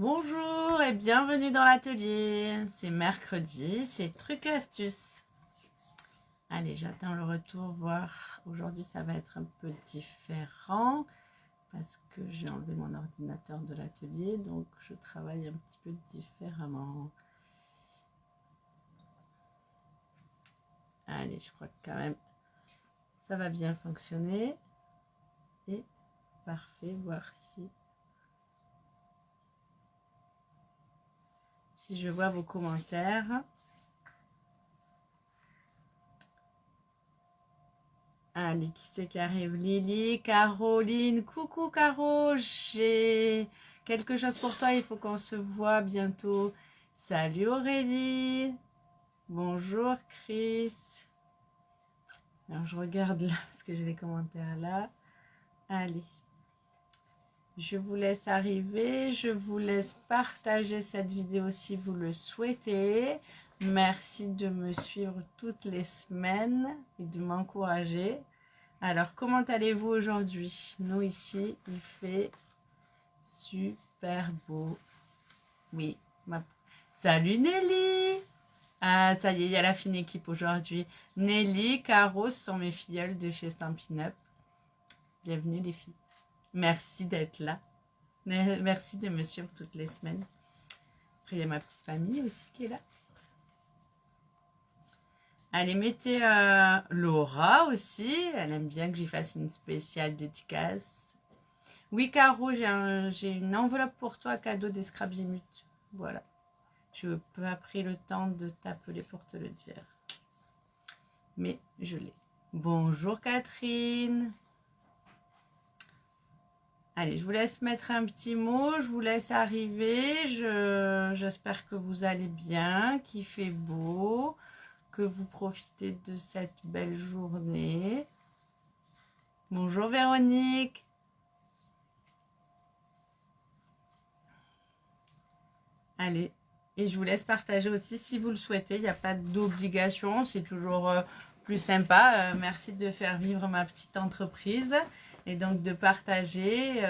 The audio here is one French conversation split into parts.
Bonjour et bienvenue dans l'atelier. C'est mercredi, c'est trucs et astuces. Allez, j'attends le retour, voir. Aujourd'hui, ça va être un peu différent parce que j'ai enlevé mon ordinateur de l'atelier, donc je travaille un petit peu différemment. Allez, je crois que quand même ça va bien fonctionner. Et parfait, voir si je vois vos commentaires. Allez, qui c'est qui arrive? Lily, Caroline. Coucou Caro, j'ai quelque chose pour toi, il faut qu'on se voit bientôt. Salut Aurélie. Bonjour Chris. Alors je regarde là parce que j'ai les commentaires là. Allez. Je vous laisse arriver, je vous laisse partager cette vidéo si vous le souhaitez. Merci de me suivre toutes les semaines et de m'encourager. Alors, comment allez-vous aujourd'hui? Nous, ici, il fait super beau. Oui. Salut Nelly! Ah, ça y est, il y a la fine équipe aujourd'hui. Nelly, Caro sont mes filleules de chez Stampin' Up. Bienvenue les filles. Merci d'être là. Merci de me suivre toutes les semaines. Après, il y a ma petite famille aussi qui est là. Allez, mettez Laura aussi. Elle aime bien que j'y fasse une spéciale dédicace. Oui, Caro, j'ai une enveloppe pour toi, cadeau des Scrapzimut. Voilà. Je n'ai pas pris le temps de t'appeler pour te le dire. Mais je l'ai. Bonjour Catherine. Allez, je vous laisse mettre un petit mot. Je vous laisse arriver. J'espère que vous allez bien, qu'il fait beau, que vous profitez de cette belle journée. Bonjour Véronique. Allez, et je vous laisse partager aussi si vous le souhaitez. Il n'y a pas d'obligation, c'est toujours plus sympa. Merci de faire vivre ma petite entreprise et donc de partager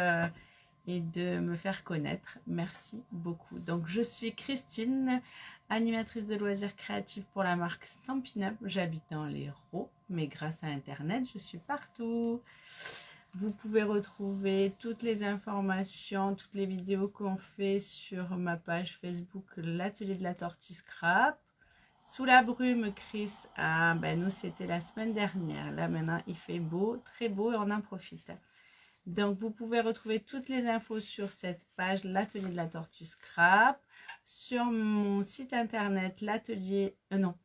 et de me faire connaître. Merci beaucoup. Donc, je suis Christine, animatrice de loisirs créatifs pour la marque Stampin' Up. J'habite dans l'Hérault, mais grâce à Internet, je suis partout. Vous pouvez retrouver toutes les informations, toutes les vidéos qu'on fait sur ma page Facebook, l'atelier de la tortue scrap. Sous la brume, Chris, ah ben nous c'était la semaine dernière. Là maintenant il fait beau, très beau et on en profite. Donc vous pouvez retrouver toutes les infos sur cette page, l'atelier de la tortue scrap, sur mon site internet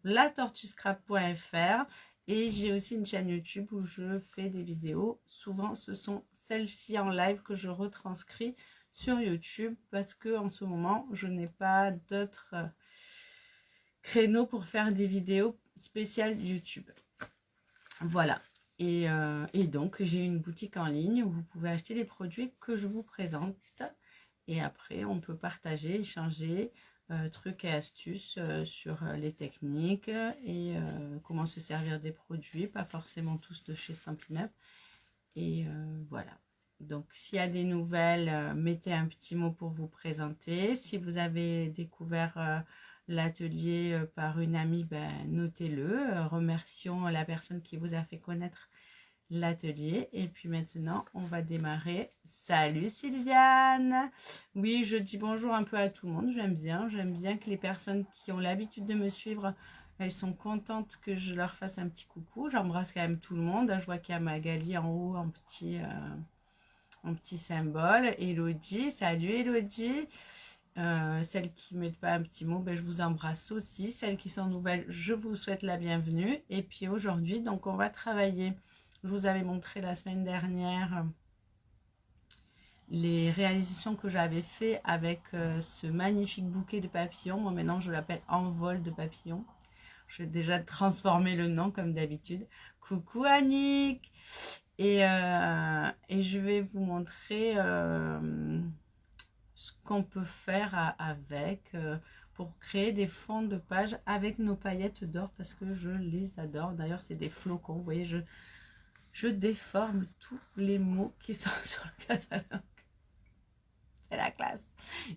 latortuscrap.fr. Et j'ai aussi une chaîne YouTube où je fais des vidéos. Souvent, ce sont celles-ci en live que je retranscris sur YouTube parce que en ce moment, je n'ai pas d'autres créneaux pour faire des vidéos spéciales YouTube. Voilà. Et donc, j'ai une boutique en ligne où vous pouvez acheter les produits que je vous présente. Et après, on peut partager, échanger trucs et astuces sur les techniques et comment se servir des produits, pas forcément tous de chez Stampin' Up. Et voilà. Donc, s'il y a des nouvelles, mettez un petit mot pour vous présenter. Si vous avez découvert l'atelier par une amie, ben, notez-le. Remercions la personne qui vous a fait connaître l'atelier. Et puis maintenant, on va démarrer. Salut Sylviane! Oui, je dis bonjour un peu à tout le monde. J'aime bien que les personnes qui ont l'habitude de me suivre, elles sont contentes que je leur fasse un petit coucou. J'embrasse quand même tout le monde. Je vois qu'il y a Magali en haut, en petit symbole. Elodie, salut Elodie! Celles qui ne mettent pas un petit mot, ben, je vous embrasse aussi. Celles qui sont nouvelles, je vous souhaite la bienvenue. Et puis aujourd'hui, donc on va travailler. Je vous avais montré la semaine dernière les réalisations que j'avais fait avec ce magnifique bouquet de papillons. Moi maintenant je l'appelle envol de papillons. Je vais déjà transformer le nom comme d'habitude. Coucou Annick! Et je vais vous montrer ce qu'on peut faire avec pour créer des fonds de page avec nos paillettes d'or parce que je les adore. D'ailleurs c'est des flocons, vous voyez, je déforme tous les mots qui sont sur le catalogue. c'est la classe.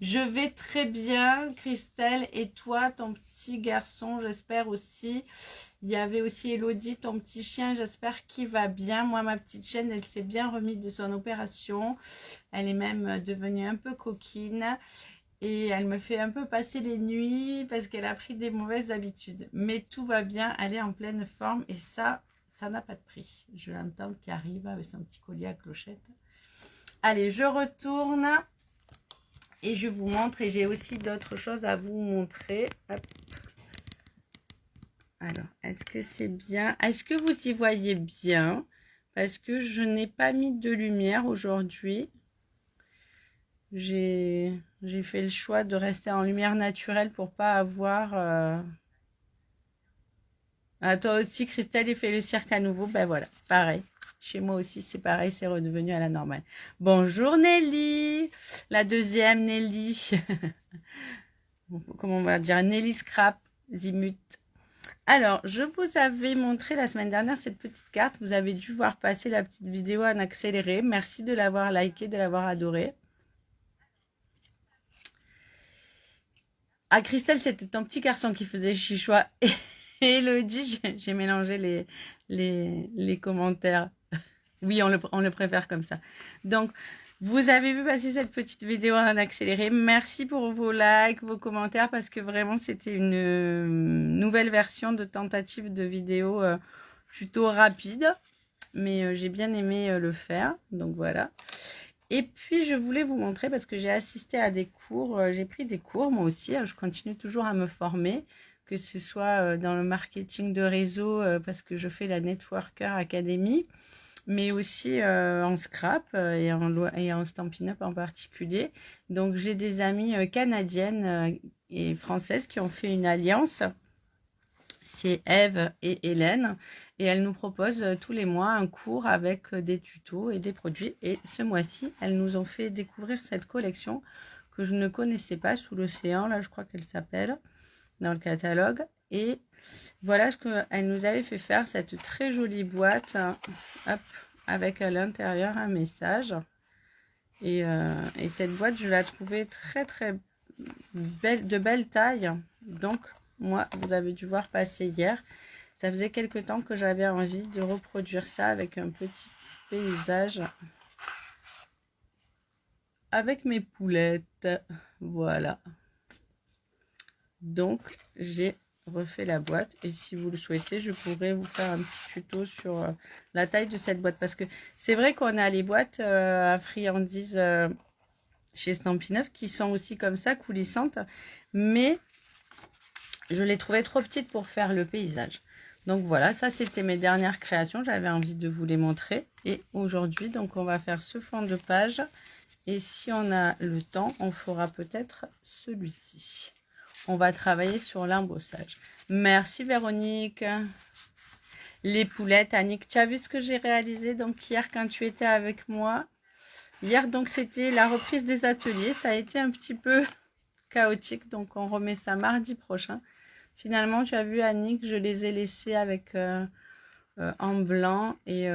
Je vais très bien, Christelle. Et toi, ton petit garçon, j'espère aussi. Il y avait aussi Elodie, ton petit chien, j'espère qu'il va bien. Moi, ma petite chienne, elle s'est bien remise de son opération. Elle est même devenue un peu coquine. Et elle me fait un peu passer les nuits parce qu'elle a pris des mauvaises habitudes. Mais tout va bien, elle est en pleine forme et ça n'a pas de prix. Je l'entends qui arrive avec son petit collier à clochette. Allez, je retourne et je vous montre. Et j'ai aussi d'autres choses à vous montrer. Hop. Alors, est-ce que c'est bien? Est-ce que vous y voyez bien? Parce que je n'ai pas mis de lumière aujourd'hui. J'ai fait le choix de rester en lumière naturelle pour pas avoir... Ah, toi aussi, Christelle, il fait le cirque à nouveau. Ben voilà, pareil. Chez moi aussi, c'est pareil, c'est redevenu à la normale. Bonjour Nelly, la deuxième Nelly. Comment on va dire? Nelly Scrap, Zimut. Alors, je vous avais montré la semaine dernière cette petite carte. Vous avez dû voir passer la petite vidéo en accéléré. Merci de l'avoir liké, de l'avoir adoré. Ah, Christelle, c'était ton petit garçon qui faisait chichoua. Et Elodie, j'ai mélangé les commentaires. Oui, on le préfère comme ça. Donc, vous avez vu passer cette petite vidéo en accéléré. Merci pour vos likes, vos commentaires, parce que vraiment, c'était une nouvelle version de tentative de vidéo tuto rapide. Mais j'ai bien aimé le faire. Donc, voilà. Et puis, je voulais vous montrer, parce que j'ai assisté à des cours, j'ai pris des cours, moi aussi, je continue toujours à me former, que ce soit dans le marketing de réseau, parce que je fais la Networker Academy, mais aussi en scrap et en Stampin' Up en particulier. Donc, j'ai des amies canadiennes et françaises qui ont fait une alliance. C'est Eve et Hélène et elles nous proposent tous les mois un cours avec des tutos et des produits. Et ce mois-ci, elles nous ont fait découvrir cette collection que je ne connaissais pas, Sous l'océan, là je crois qu'elle s'appelle, dans le catalogue. Et voilà ce qu'elles nous avaient fait faire, cette très jolie boîte, hop, avec à l'intérieur un message. Et cette boîte, je la trouvais très très belle, de belle taille. Donc, moi, vous avez dû voir passer hier. Ça faisait quelque temps que j'avais envie de reproduire ça avec un petit paysage. Avec mes poulettes. Voilà. Donc, j'ai refait la boîte. Et si vous le souhaitez, je pourrais vous faire un petit tuto sur la taille de cette boîte. Parce que c'est vrai qu'on a les boîtes à friandises chez Stampin' Up qui sont aussi comme ça, coulissantes. Mais je les trouvais trop petites pour faire le paysage. Donc voilà, ça c'était mes dernières créations. J'avais envie de vous les montrer. Et aujourd'hui, donc on va faire ce fond de page. Et si on a le temps, on fera peut-être celui-ci. On va travailler sur l'embossage. Merci Véronique. Les poulettes, Annick. Tu as vu ce que j'ai réalisé donc hier quand tu étais avec moi? Hier, donc, c'était la reprise des ateliers. Ça a été un petit peu chaotique. Donc, on remet ça mardi prochain. Finalement, tu as vu, Annick, je les ai laissés avec en blanc et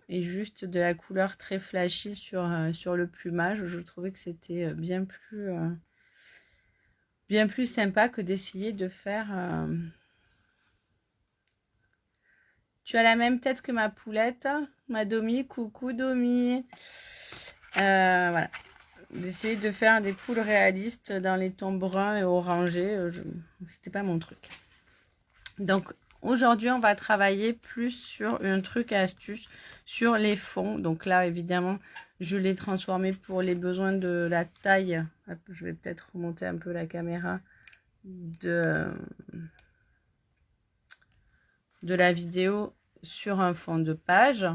juste de la couleur très flashy sur le plumage. Je trouvais que c'était bien plus sympa que d'essayer de faire... Tu as la même tête que ma poulette, ma Domi. Coucou Domi. Voilà. D'essayer de faire des poules réalistes dans les tons bruns et orangés, c'était pas mon truc. Donc aujourd'hui, on va travailler plus sur un truc à astuce sur les fonds. Donc là, évidemment, je l'ai transformé pour les besoins de la taille. Hop, je vais peut-être remonter un peu la caméra de la vidéo sur un fond de page.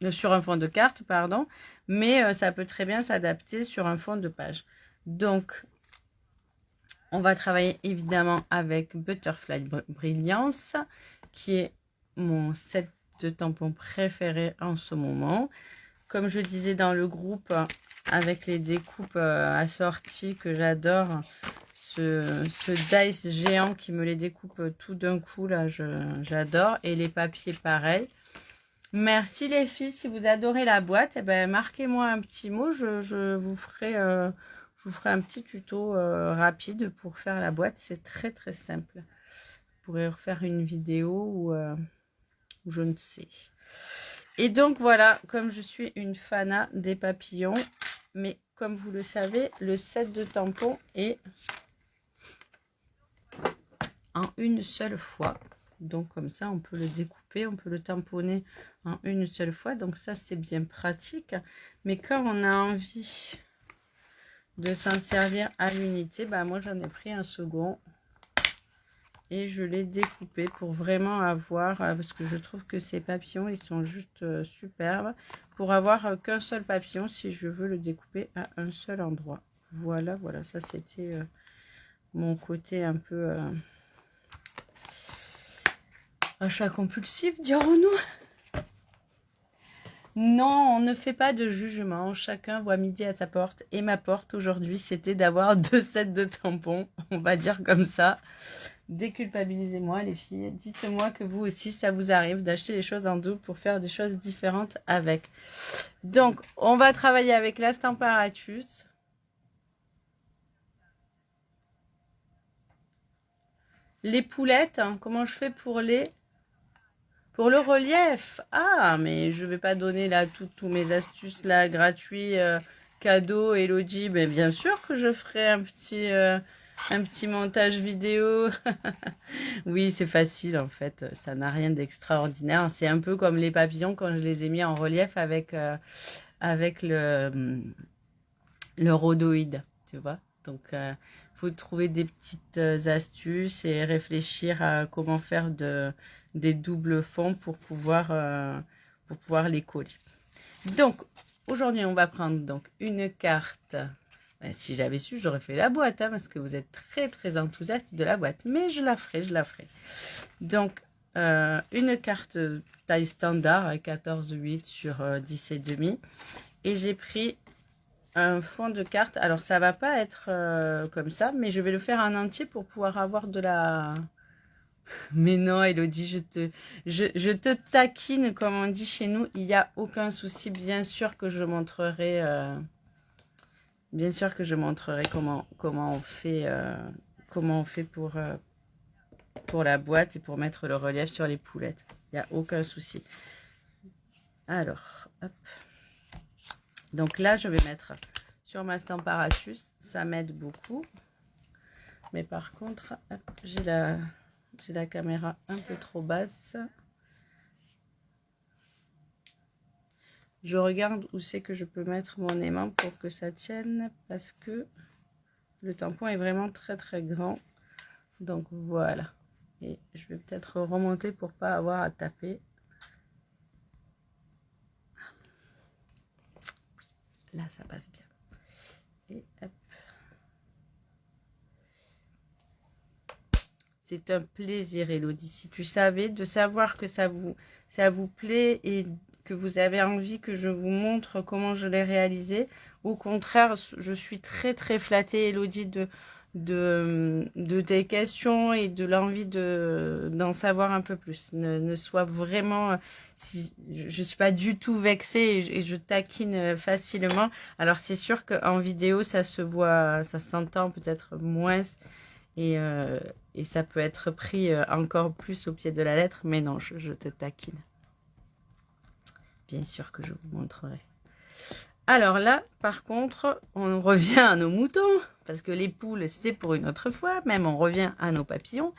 Sur un fond de carte, pardon, mais ça peut très bien s'adapter sur un fond de page. Donc, on va travailler évidemment avec Butterfly Brilliance, qui est mon set de tampons préféré en ce moment. Comme je disais dans le groupe, avec les découpes assorties que j'adore, ce dice géant qui me les découpe tout d'un coup, là, j'adore. Et les papiers, pareil. Merci les filles, si vous adorez la boîte, eh ben, marquez-moi un petit mot, je vous ferai un petit tuto rapide pour faire la boîte, c'est très très simple. Vous pourrez refaire une vidéo ou je ne sais. Et donc voilà, comme je suis une fana des papillons, mais comme vous le savez, le set de tampons est en une seule fois. Donc comme ça, on peut le découper, on peut le tamponner en une seule fois. Donc ça, c'est bien pratique. Mais quand on a envie de s'en servir à l'unité, bah moi, j'en ai pris un second. Et je l'ai découpé pour vraiment avoir, parce que je trouve que ces papillons, ils sont juste superbes. Pour avoir qu'un seul papillon, si je veux le découper à un seul endroit. Voilà, voilà, ça c'était mon côté un peu achat compulsif, dirons-nous. Non, on ne fait pas de jugement. Chacun voit midi à sa porte. Et ma porte aujourd'hui, c'était d'avoir 2 sets de tampons. On va dire comme ça. Déculpabilisez-moi les filles. Dites-moi que vous aussi, ça vous arrive d'acheter les choses en double pour faire des choses différentes avec. Donc, on va travailler avec la Stamparatus. Les poulettes, hein, comment je fais pour les... Pour le relief. Ah, mais je vais pas donner là tous mes astuces là gratuits, cadeaux, Elodie. Mais bien sûr que je ferai un petit montage vidéo. Oui, c'est facile en fait. Ça n'a rien d'extraordinaire. C'est un peu comme les papillons quand je les ai mis en relief avec le rhodoïde, tu vois. Donc, faut trouver des petites astuces et réfléchir à comment faire des doubles fonds pour pouvoir les coller. Donc, aujourd'hui, on va prendre donc une carte. Ben, si j'avais su, j'aurais fait la boîte, hein, parce que vous êtes très, très enthousiaste de la boîte. Mais je la ferai, je la ferai. Donc, une carte taille standard, 14,8 sur 10,5. Et j'ai pris un fond de carte. Alors, ça va pas être comme ça, mais je vais le faire en entier pour pouvoir avoir de la... Mais non, Elodie, je te taquine, comme on dit chez nous. Il n'y a aucun souci. Bien sûr que je montrerai... bien sûr que je montrerai comment on fait pour la boîte et pour mettre le relief sur les poulettes. Il n'y a aucun souci. Alors, hop. Donc là, je vais mettre sur ma Stamparatus. Ça m'aide beaucoup. Mais par contre, j'ai la caméra un peu trop basse. Je regarde où c'est que je peux mettre mon aimant pour que ça tienne. Parce que le tampon est vraiment très très grand. Donc voilà. Et je vais peut-être remonter pour pas avoir à taper. Là, ça passe bien. Et hop. C'est un plaisir, Elodie. Si tu savais, de savoir que ça vous plaît et que vous avez envie que je vous montre comment je l'ai réalisé. Au contraire, je suis très très flattée, Elodie, de tes questions et de l'envie d'en savoir un peu plus. Ne sois vraiment... Si, je suis pas du tout vexée et je taquine facilement. Alors c'est sûr qu'en vidéo, ça se voit, ça s'entend peut-être moins et ça peut être pris encore plus au pied de la lettre. Mais non, je te taquine. Bien sûr que je vous montrerai. Alors là, par contre, on revient à nos moutons, parce que les poules, c'est pour une autre fois, même on revient à nos papillons.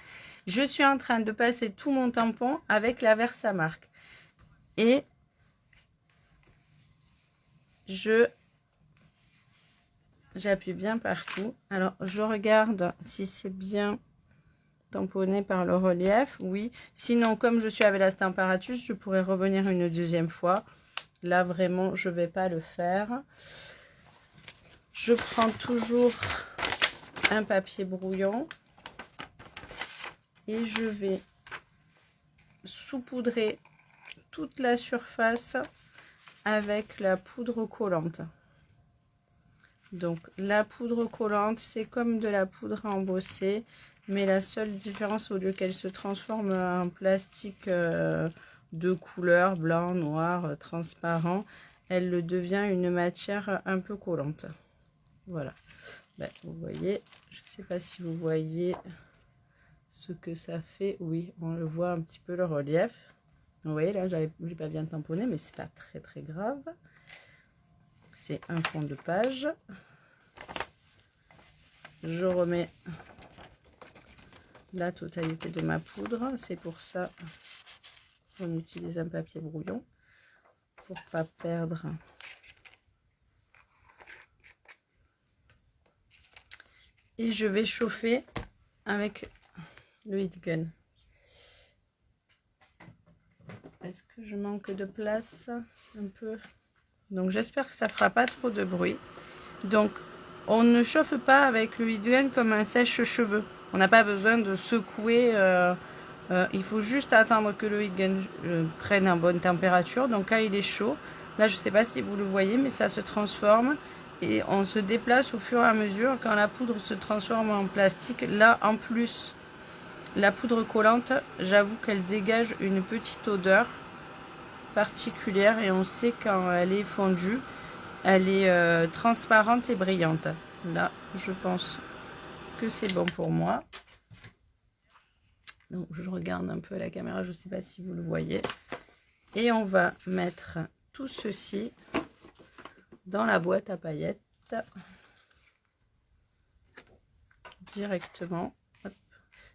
Je suis en train de passer tout mon tampon avec la Versamark. Et j'appuie bien partout. Alors, je regarde si c'est bien tamponné par le relief. Oui. Sinon, comme je suis avec la Stamparatus, je pourrais revenir une deuxième fois. Là, vraiment, je ne vais pas le faire. Je prends toujours un papier brouillon et je vais saupoudrer toute la surface avec la poudre collante. Donc, la poudre collante, c'est comme de la poudre à embosser, mais la seule différence, au lieu qu'elle se transforme en plastique deux couleurs, blanc, noir, transparent, elle devient une matière un peu collante. Voilà. Ben, vous voyez, je ne sais pas si vous voyez ce que ça fait. Oui, on le voit un petit peu le relief. Vous voyez, là, j'ai pas bien tamponné, mais c'est pas très grave. C'est un fond de page. Je remets la totalité de ma poudre. C'est pour ça qu'on utilise un papier brouillon pour pas perdre. Et je vais chauffer avec le heat gun. Est-ce que je manque de place un peu? Donc j'espère que ça fera pas trop de bruit. Donc on ne chauffe pas avec le heat gun comme un sèche-cheveux. On n'a pas besoin de secouer. Il faut juste attendre que le heat gun prenne en bonne température. Donc quand il est chaud, là je sais pas si vous le voyez, mais ça se transforme et on se déplace au fur et à mesure. Quand la poudre se transforme en plastique, là en plus la poudre collante, j'avoue qu'elle dégage une petite odeur particulière et on sait quand elle est fondue, elle est transparente et brillante. Là je pense que c'est bon pour moi. Donc je regarde un peu à la caméra, je ne sais pas si vous le voyez. Et on va mettre tout ceci dans la boîte à paillettes directement.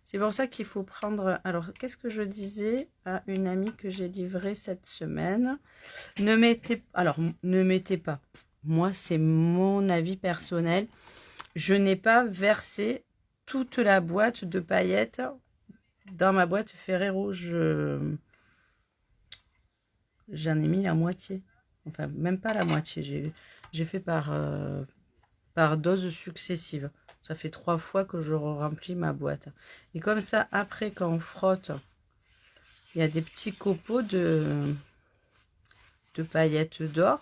C'est pour ça qu'il faut prendre... Alors, qu'est-ce que je disais à une amie que j'ai livrée cette semaine? Ne mettez... Alors, ne mettez pas. Moi, c'est mon avis personnel. Je n'ai pas versé toute la boîte de paillettes dans ma boîte Ferrero. J'en ai mis la moitié. Enfin, même pas la moitié. J'ai fait par doses successives. Ça fait 3 fois que je remplis ma boîte. Et comme ça, après, quand on frotte, il y a des petits copeaux de paillettes d'or.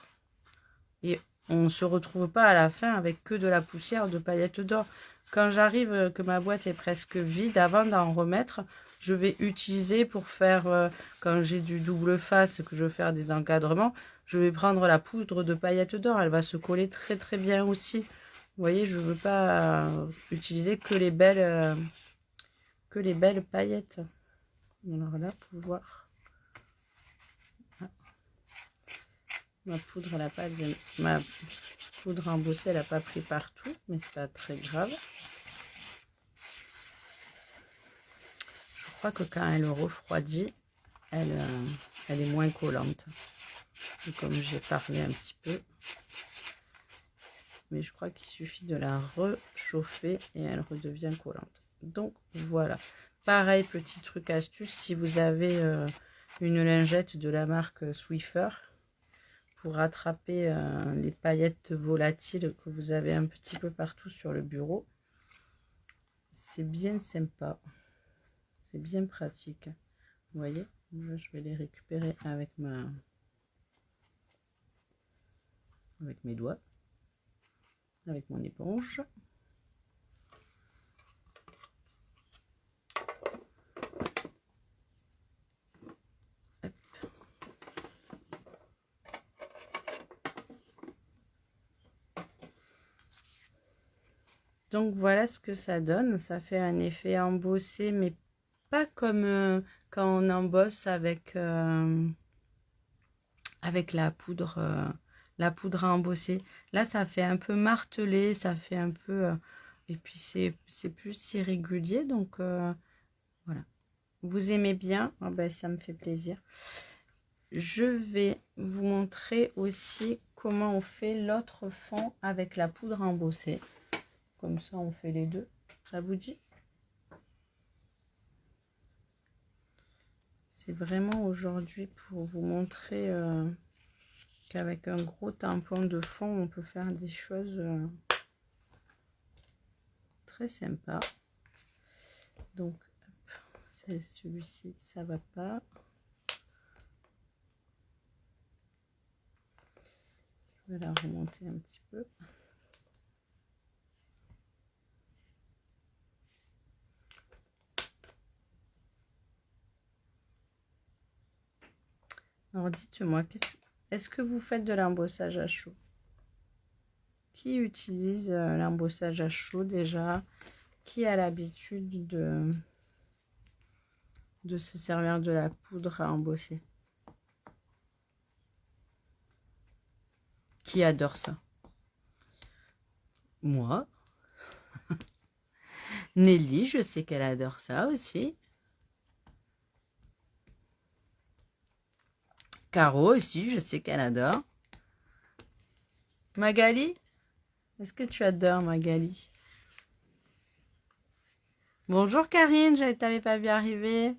Et on ne se retrouve pas à la fin avec que de la poussière de paillettes d'or. Quand j'arrive, que ma boîte est presque vide, avant d'en remettre, je vais utiliser pour faire, quand j'ai du double face, que je veux faire des encadrements, je vais prendre la poudre de paillettes d'or. Elle va se coller très bien aussi. Vous voyez, je ne veux pas utiliser que les belles paillettes. Alors là, pour voir. Ah. Ma poudre, elle a pas bien... Ma poudre embossée, elle n'a pas pris partout, mais c'est pas très grave. Je crois que quand elle refroidit, elle est moins collante. Et comme j'ai parlé un petit peu. Mais je crois qu'il suffit de la rechauffer et elle redevient collante. Donc voilà. Pareil, petit truc astuce, si vous avez une lingette de la marque Swiffer, pour rattraper les paillettes volatiles que vous avez un petit peu partout sur le bureau, c'est bien sympa. C'est bien pratique. Vous voyez, là, je vais les récupérer avec mes doigts, avec mon éponge. Hop. Donc voilà ce que ça donne. Ça fait un effet embossé, mais pas comme quand on embosse avec la poudre à embosser. Là, ça fait un peu martelé, ça fait un peu... et puis, c'est plus irrégulier. Donc, voilà. Vous aimez bien? Oh, ben, ça me fait plaisir. Je vais vous montrer aussi comment on fait l'autre fond avec la poudre à embosser. Comme ça, on fait les deux. Ça vous dit? C'est vraiment aujourd'hui pour vous montrer qu'avec un gros tampon de fond, on peut faire des choses très sympas. Donc, celui-ci, ça va pas. Je vais la remonter un petit peu. Alors dites-moi, est-ce que vous faites de l'embossage à chaud? Qui utilise l'embossage à chaud déjà? Qui a l'habitude de se servir de la poudre à embosser? Qui adore ça? Moi. Nelly, je sais qu'elle adore ça aussi. Caro aussi, je sais qu'elle adore. Magali? Est-ce que tu adores Magali? Bonjour Karine, je ne t'avais pas vu arriver.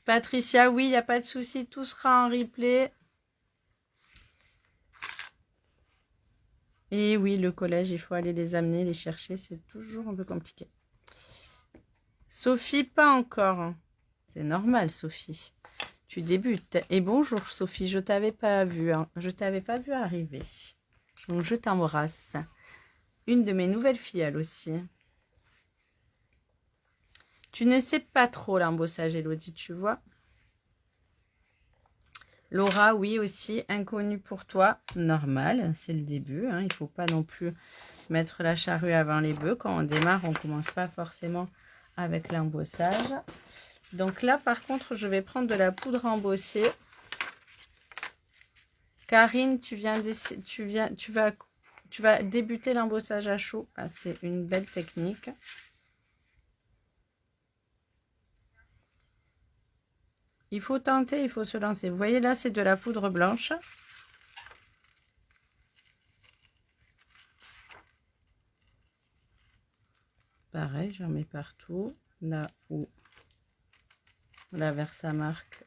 Patricia, oui, il n'y a pas de souci, tout sera en replay. Et oui, le collège, il faut aller les amener, les chercher, c'est toujours un peu compliqué. Sophie, pas encore. C'est normal, Sophie. Tu débutes. Et bonjour, Sophie, je t'avais pas vu. Hein. Je t'avais pas vu arriver. Donc, je t'embrasse. Une de mes nouvelles filleules aussi. Tu ne sais pas trop l'embossage, Elodie, tu vois. Laura, oui, aussi. Inconnu pour toi. Normal, c'est le début. Hein. Il ne faut pas non plus mettre la charrue avant les bœufs. Quand on démarre, on ne commence pas forcément avec l'embossage. Donc là, par contre, je vais prendre de la poudre embossée. Karine, tu vas débuter l'embossage à chaud. Ah, c'est une belle technique. Il faut tenter, il faut se lancer. Vous voyez, là, c'est de la poudre blanche. Pareil, j'en mets partout. Là où la Versamark.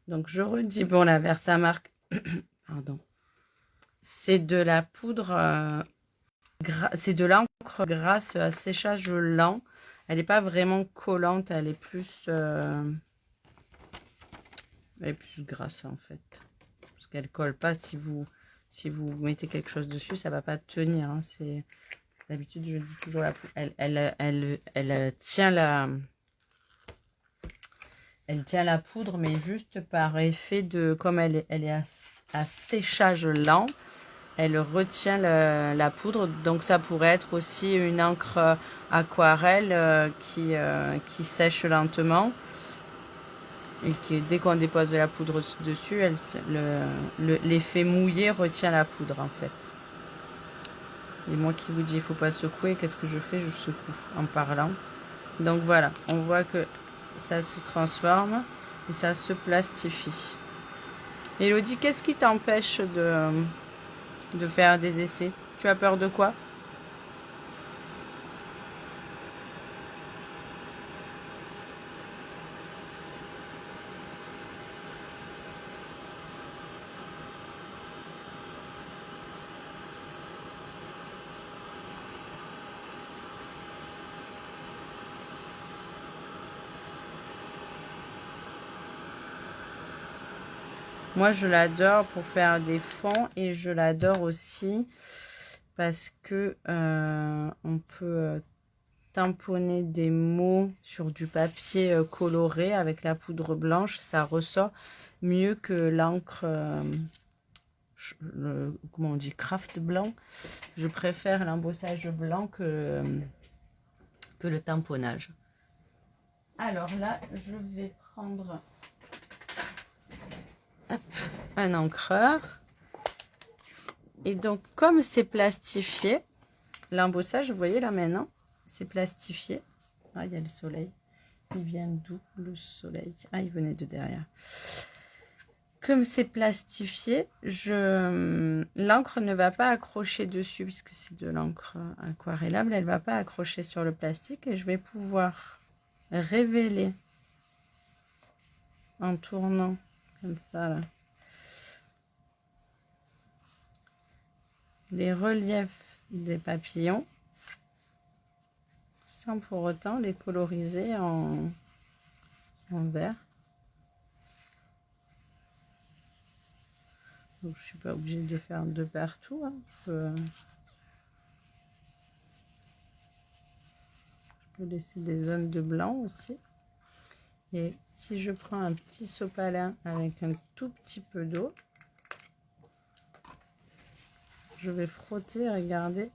Donc, je redis, bon, la Versamark, pardon. C'est de la poudre, c'est de l'encre grasse à séchage lent. Elle n'est pas vraiment collante, elle est plus grasse en fait. Parce qu'elle colle pas si vous mettez quelque chose dessus, ça va pas tenir. Hein. C'est d'habitude je dis toujours la poudre. Elle tient la poudre, mais juste par effet de comme elle est à séchage lent. Elle retient la poudre, donc ça pourrait être aussi une encre aquarelle qui sèche lentement et qui, dès qu'on dépose de la poudre dessus, l'effet mouillé retient la poudre en fait. Et moi qui vous dis il faut pas secouer, qu'est-ce que je fais? Je secoue en parlant. Donc voilà, on voit que ça se transforme et ça se plastifie. Elodie, qu'est-ce qui t'empêche de faire des essais? Tu as peur de quoi? Moi, je l'adore pour faire des fonds et je l'adore aussi parce que on peut tamponner des mots sur du papier coloré avec la poudre blanche. Ça ressort mieux que l'encre, comment on dit, craft blanc. Je préfère l'embossage blanc que le tamponnage. Alors là, je vais prendre un encreur. Et donc, comme c'est plastifié, l'embossage, vous voyez là maintenant, c'est plastifié. Ah, il y a le soleil. Il vient d'où le soleil? Ah, il venait de derrière. Comme c'est plastifié, l'encre ne va pas accrocher dessus, puisque c'est de l'encre aquarellable, elle ne va pas accrocher sur le plastique et je vais pouvoir révéler en tournant comme ça là. Les reliefs des papillons sans pour autant les coloriser en vert. Donc, je ne suis pas obligée de faire de partout. Hein. Je peux laisser des zones de blanc aussi. Et si je prends un petit sopalin avec un tout petit peu d'eau, je vais frotter, regardez.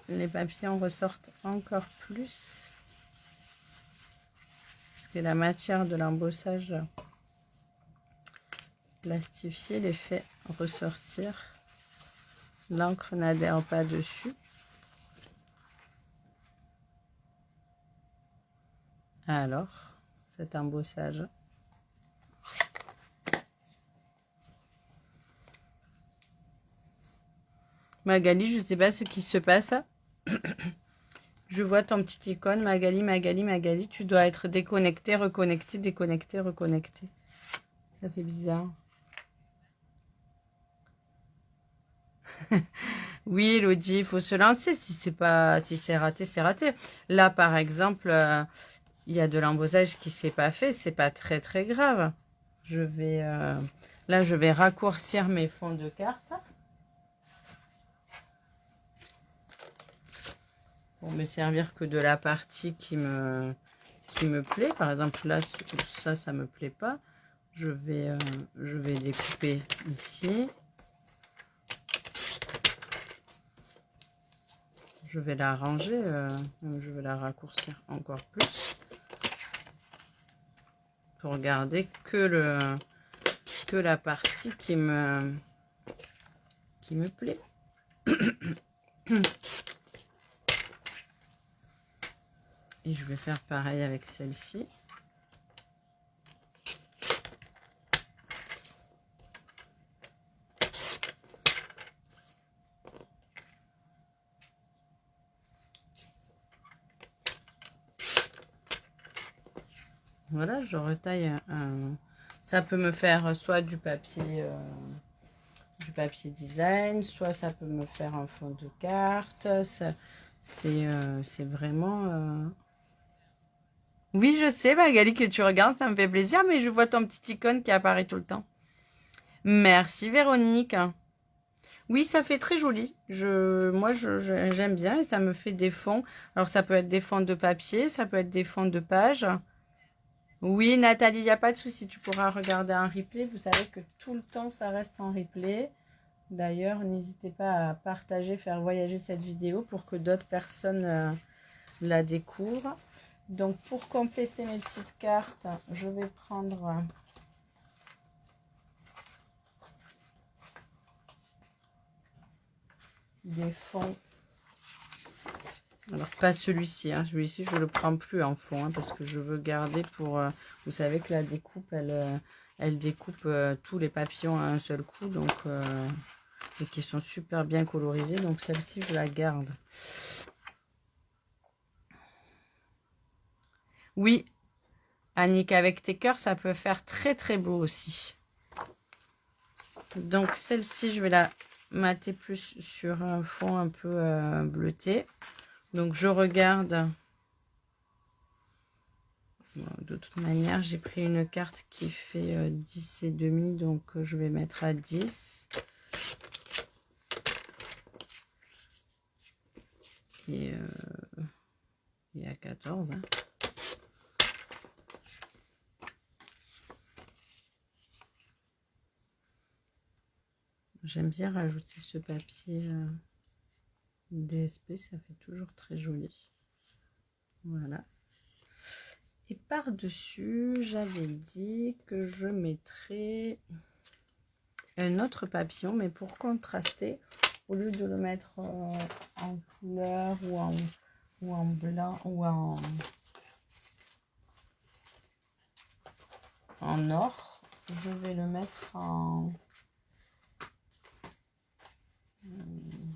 Les papillons ressortent encore plus. Parce que la matière de l'embossage plastifié les fait ressortir. L'encre n'adhère pas dessus. Alors, cet embossage. Magali, je ne sais pas ce qui se passe. Je vois ton petit icône. Magali, Magali, Magali. Tu dois être déconnecté, reconnecté, déconnecté, reconnecté. Ça fait bizarre. Oui, Elodie, il faut se lancer. Si c'est raté, c'est raté. Là, par exemple, il y a de l'embossage qui s'est pas fait. C'est pas très très grave. Là, je vais raccourcir mes fonds de carte pour me servir que de la partie qui me plaît. Par exemple, là, ça me plaît pas. Je vais découper ici. Je vais la ranger, je vais la raccourcir encore plus pour garder que la partie qui me plaît. Et je vais faire pareil avec celle-ci. Voilà, je retaille ça peut me faire soit du papier design, soit ça peut me faire un fond de carte. C'est vraiment... Oui, je sais, Magali, que tu regardes, ça me fait plaisir, mais je vois ton petit icône qui apparaît tout le temps. Merci, Véronique. Oui, ça fait très joli. Moi, j'aime bien et ça me fait des fonds. Alors, ça peut être des fonds de papier, ça peut être des fonds de page. Oui, Nathalie, il n'y a pas de souci. Tu pourras regarder un replay. Vous savez que tout le temps, ça reste en replay. D'ailleurs, n'hésitez pas à partager, faire voyager cette vidéo pour que d'autres personnes la découvrent. Donc, pour compléter mes petites cartes, je vais prendre... des fonds. Alors, pas celui-ci. Hein. Celui-ci, je ne le prends plus en fond hein, parce que je veux garder pour... vous savez que la découpe, elle découpe tous les papillons à un seul coup. Donc, et qui sont super bien colorisés. Donc, celle-ci, je la garde. Oui, Annick, avec tes cœurs, ça peut faire très, très beau aussi. Donc, celle-ci, je vais la mater plus sur un fond un peu bleuté. Donc, je regarde. Bon, de toute manière, j'ai pris une carte qui fait 10 et demi. Donc, je vais mettre à 10. Et à 14. Hein. J'aime bien rajouter ce papier DSP, ça fait toujours très joli. Voilà. Et par-dessus, j'avais dit que je mettrais un autre papillon, mais pour contraster, au lieu de le mettre en couleur ou en blanc ou en or, je vais le mettre en...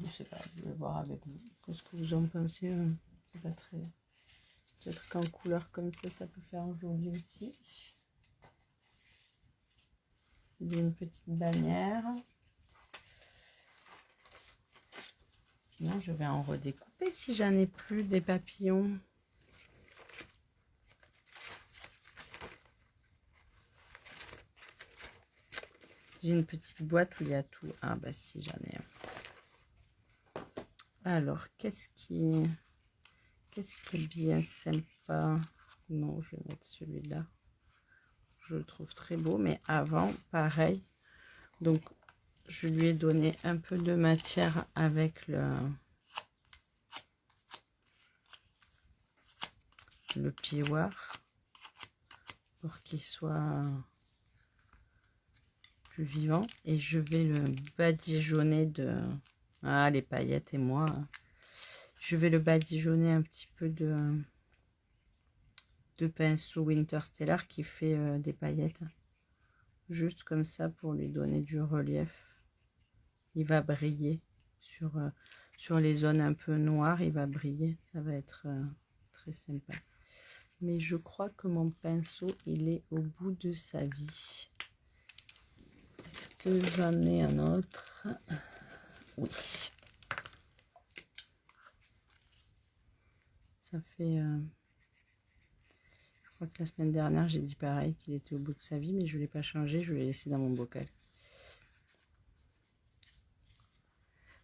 je sais pas, je vais voir avec vous. Qu'est-ce que vous en pensez? C'est pas très... Peut-être qu'en couleur comme ça peut faire joli aussi. Une petite bannière. Sinon, je vais en redécouper si j'en ai plus des papillons. J'ai une petite boîte où il y a tout. Ah bah si, j'en ai un. Alors, qu'est-ce Qu'est-ce qui est bien sympa? Non, je vais mettre celui-là. Je le trouve très beau, mais avant, pareil. Donc, je lui ai donné un peu de matière avec le plioir pour qu'il soit plus vivant. Et je vais le badigeonner de... Ah, les paillettes et moi. Je vais le badigeonner un petit peu de pinceau Winterstellar qui fait des paillettes. Juste comme ça pour lui donner du relief. Il va briller sur les zones un peu noires. Il va briller. Ça va être très sympa. Mais je crois que mon pinceau, il est au bout de sa vie. Est-ce que j'en ai un autre? Oui. Ça fait... je crois que la semaine dernière, j'ai dit pareil, qu'il était au bout de sa vie, mais je ne l'ai pas changé. Je l'ai laissé dans mon bocal.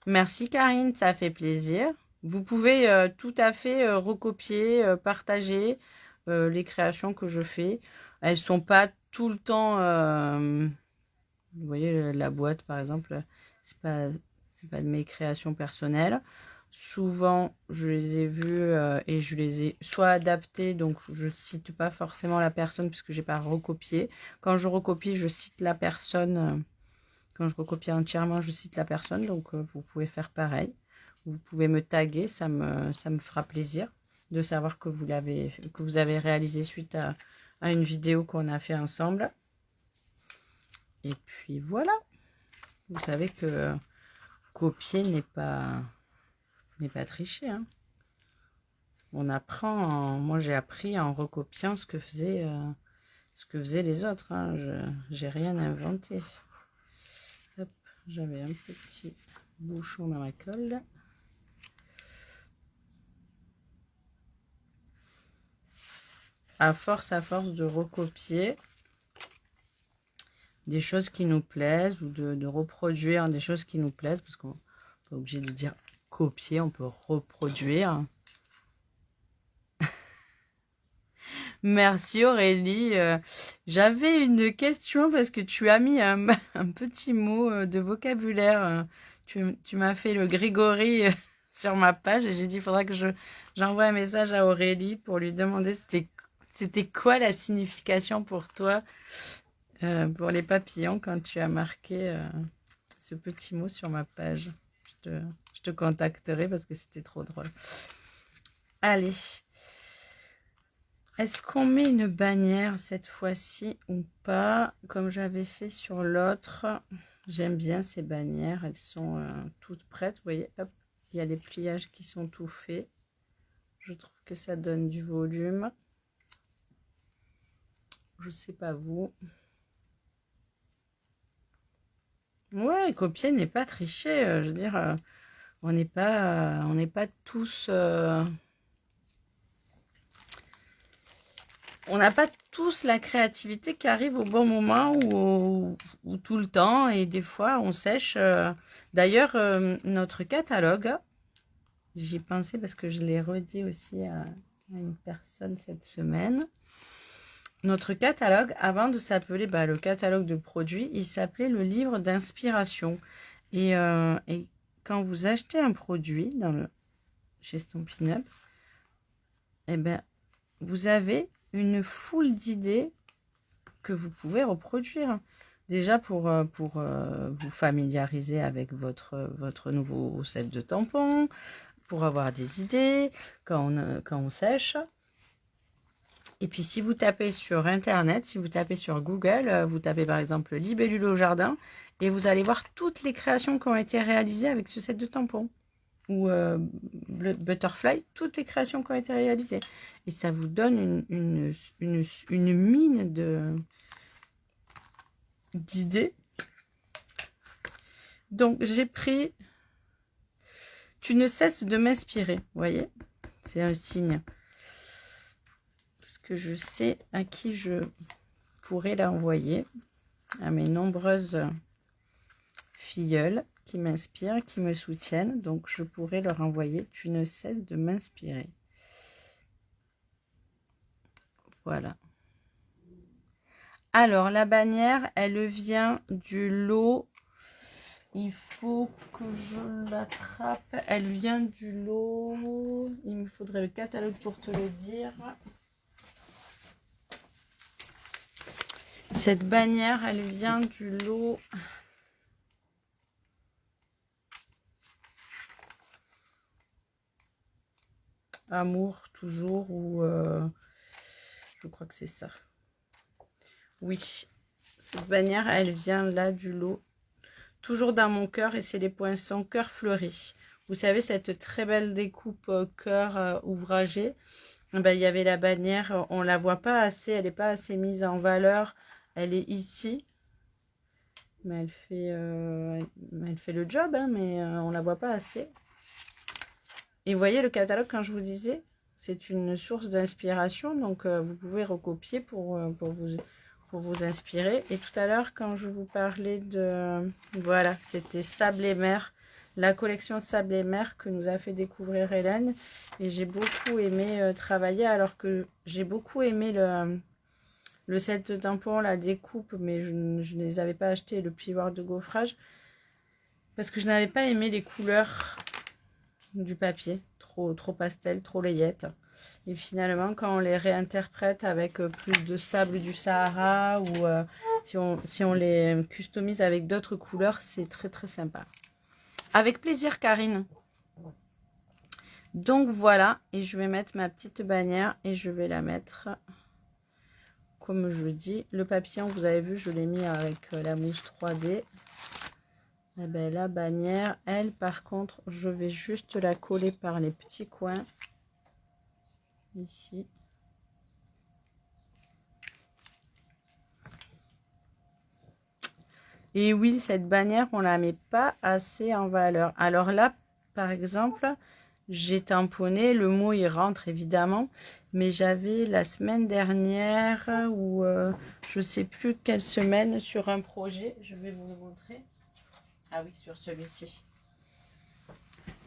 Merci Karine, ça fait plaisir. Vous pouvez tout à fait recopier, partager les créations que je fais. Elles sont pas tout le temps... vous voyez, la boîte, par exemple, c'est pas de mes créations personnelles. Souvent, je les ai vues et je les ai soit adaptées, donc je cite pas forcément la personne puisque j'ai pas recopié. Quand je recopie, je cite la personne. Quand je recopie entièrement, je cite la personne, donc vous pouvez faire pareil. Vous pouvez me taguer, ça me fera plaisir de savoir que vous avez réalisé suite à une vidéo qu'on a fait ensemble. Et puis voilà, vous savez que copier n'est pas tricher. Hein. On apprend, moi j'ai appris en recopiant ce que faisaient les autres. Hein. J'ai rien inventé. Hop, j'avais un petit bouchon dans ma colle. À force de recopier des choses qui nous plaisent ou de reproduire des choses qui nous plaisent, parce qu'on n'est pas obligé de dire copier, on peut reproduire. Merci Aurélie. J'avais une question parce que tu as mis un petit mot de vocabulaire. Tu m'as fait le Grégory sur ma page et j'ai dit il faudra que j'envoie un message à Aurélie pour lui demander c'était quoi la signification pour toi pour les papillons quand tu as marqué ce petit mot sur ma page. Je te contacterai parce que c'était trop drôle. Allez. Est-ce qu'on met une bannière cette fois-ci ou pas? Comme j'avais fait sur l'autre. J'aime bien ces bannières. Elles sont toutes prêtes. Vous voyez, hop, il y a les pliages qui sont tout faits. Je trouve que ça donne du volume. Je sais pas vous. Ouais, copier n'est pas tricher. Je veux dire, on n'est pas tous... on n'a pas tous la créativité qui arrive au bon moment ou tout le temps. Et des fois, on sèche. D'ailleurs, notre catalogue, j'y pensais parce que je l'ai redit aussi à une personne cette semaine. Notre catalogue, avant de s'appeler le catalogue de produits, il s'appelait le livre d'inspiration. Et quand vous achetez un produit chez Stampin' Up, eh ben, vous avez une foule d'idées que vous pouvez reproduire. Déjà pour vous familiariser avec votre nouveau set de tampons, pour avoir des idées quand on sèche. Et puis si vous tapez sur Internet, si vous tapez sur Google, vous tapez par exemple libellule au jardin, et vous allez voir toutes les créations qui ont été réalisées avec ce set de tampons. Ou Butterfly, toutes les créations qui ont été réalisées. Et ça vous donne une mine d'idées. Donc j'ai pris « Tu ne cesses de m'inspirer », vous voyez, c'est un signe. Parce que je sais à qui je pourrais l'envoyer, à mes nombreuses filleules qui m'inspirent, qui me soutiennent. Donc je pourrais leur envoyer « Tu ne cesses de m'inspirer ». Voilà. Alors, la bannière, elle vient du lot. Il faut que je l'attrape. Elle vient du lot. Il me faudrait le catalogue pour te le dire. Cette bannière, elle vient du lot. Amour, toujours, ou je crois que c'est ça. Oui, cette bannière, elle vient là du lot. Toujours dans mon cœur, et c'est les poinçons cœur fleuri. Vous savez, cette très belle découpe cœur ouvragé. Ben, il y avait la bannière, on la voit pas assez, elle n'est pas assez mise en valeur. Elle est ici. Mais elle fait le job, hein, mais on la voit pas assez. Et vous voyez le catalogue, quand je vous disais, c'est une source d'inspiration. Donc, vous pouvez recopier pour vous inspirer. Et tout à l'heure, quand je vous parlais de... Voilà, c'était Sable et Mer. La collection Sable et Mer que nous a fait découvrir Hélène. Et j'ai beaucoup aimé travailler, alors que j'ai beaucoup aimé le set de tampons, la découpe, mais je ne les avais pas achetés, le plioir de gaufrage. Parce que je n'avais pas aimé les couleurs du papier. Trop pastel, trop layette. Et finalement, quand on les réinterprète avec plus de sable du Sahara ou si on les customise avec d'autres couleurs, c'est très très sympa. Avec plaisir, Karine. Donc voilà, et je vais mettre ma petite bannière et je vais la mettre comme je dis. Le papillon, vous avez vu, je l'ai mis avec la mousse 3D. Et bien la bannière, elle, par contre, je vais juste la coller par les petits coins. Ici. Et oui, cette bannière, on la met pas assez en valeur. Alors là, par exemple, j'ai tamponné. Le mot, il rentre évidemment. Mais j'avais la semaine dernière, ou je sais plus quelle semaine, sur un projet. Je vais vous le montrer. Ah oui, sur celui-ci.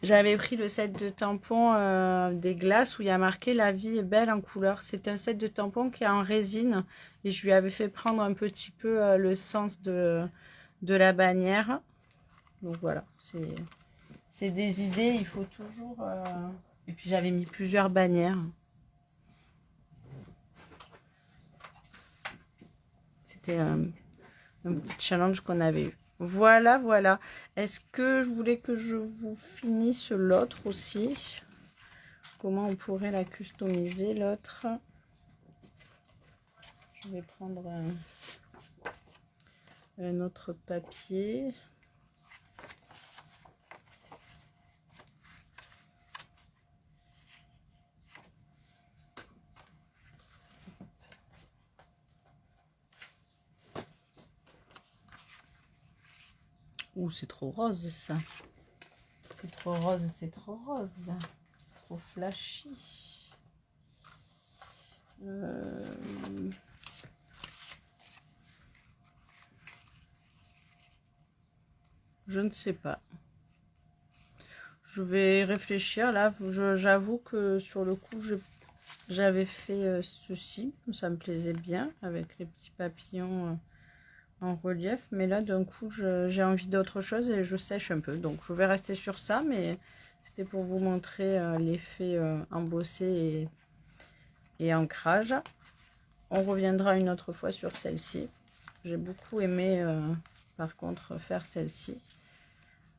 J'avais pris le set de tampons des glaces où il y a marqué la vie est belle en couleur. C'est un set de tampons qui est en résine. Et je lui avais fait prendre un petit peu le sens de la bannière. Donc voilà, c'est des idées. Il faut toujours... Et puis j'avais mis plusieurs bannières. C'était un petit challenge qu'on avait eu. Voilà, voilà. Est-ce que je voulais que je vous finisse l'autre aussi? Comment on pourrait la customiser, l'autre? Je vais prendre un autre papier. Ouh, c'est trop rose, ça. C'est trop rose, c'est trop rose. Trop flashy. Je ne sais pas. Je vais réfléchir. Là, j'avoue que sur le coup, j'avais fait ceci. Ça me plaisait bien avec les petits papillons en relief. Mais là, d'un coup, j'ai envie d'autre chose et je sèche un peu. Donc, je vais rester sur ça. Mais c'était pour vous montrer l'effet embossé et ancrage. On reviendra une autre fois sur celle-ci. J'ai beaucoup aimé, par contre, faire celle-ci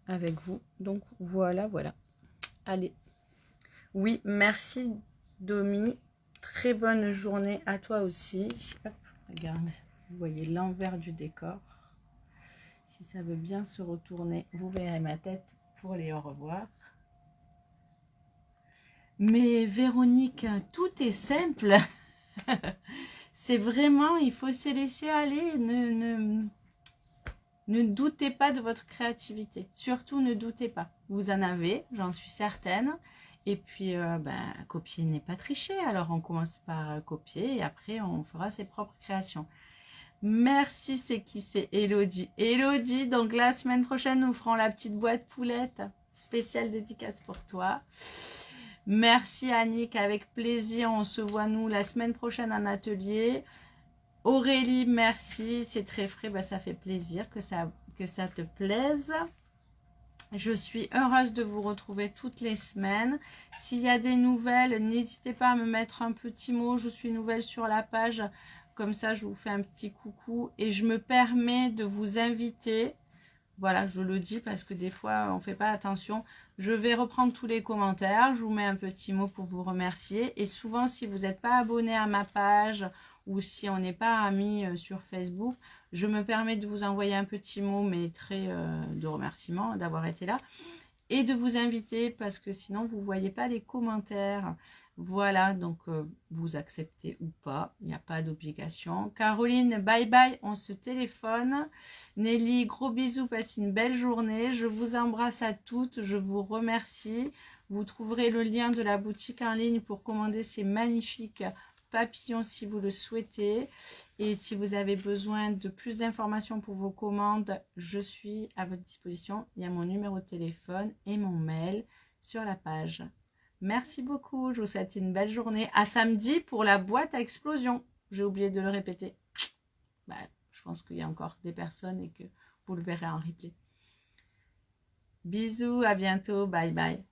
avec vous. Donc, voilà, voilà. Allez. Oui, merci, Domi. Très bonne journée à toi aussi. Hop, regarde, vous voyez l'envers du décor. Si ça veut bien se retourner, vous verrez ma tête pour les au revoir. Mais Véronique, tout est simple. C'est vraiment, il faut se laisser aller. Ne doutez pas de votre créativité. Surtout, ne doutez pas. Vous en avez, j'en suis certaine. Et puis, copier n'est pas tricher. Alors, on commence par copier et après, on fera ses propres créations. Merci, c'est qui? C'est Elodie. Elodie, donc la semaine prochaine, nous ferons la petite boîte poulette spéciale dédicace pour toi. Merci Annick, avec plaisir. On se voit nous la semaine prochaine en atelier. Aurélie, merci. C'est très frais, bah, ça fait plaisir que ça te plaise. Je suis heureuse de vous retrouver toutes les semaines. S'il y a des nouvelles, n'hésitez pas à me mettre un petit mot. Je suis nouvelle sur la page. Comme ça, je vous fais un petit coucou. Et je me permets de vous inviter. Voilà, je le dis parce que des fois, on ne fait pas attention. Je vais reprendre tous les commentaires. Je vous mets un petit mot pour vous remercier. Et souvent, si vous n'êtes pas abonné à ma page ou si on n'est pas amis sur Facebook, je me permets de vous envoyer un petit mot, mais très de remerciement d'avoir été là. Et de vous inviter parce que sinon, vous ne voyez pas les commentaires. Voilà, donc vous acceptez ou pas, il n'y a pas d'obligation. Caroline, bye bye, on se téléphone. Nelly, gros bisous, passe une belle journée. Je vous embrasse à toutes, je vous remercie. Vous trouverez le lien de la boutique en ligne pour commander ces magnifiques papillons si vous le souhaitez. Et si vous avez besoin de plus d'informations pour vos commandes, je suis à votre disposition. Il y a mon numéro de téléphone et mon mail sur la page. Merci beaucoup, je vous souhaite une belle journée. À samedi pour la boîte à explosion. J'ai oublié de le répéter. Bah, je pense qu'il y a encore des personnes et que vous le verrez en replay. Bisous, à bientôt, bye bye.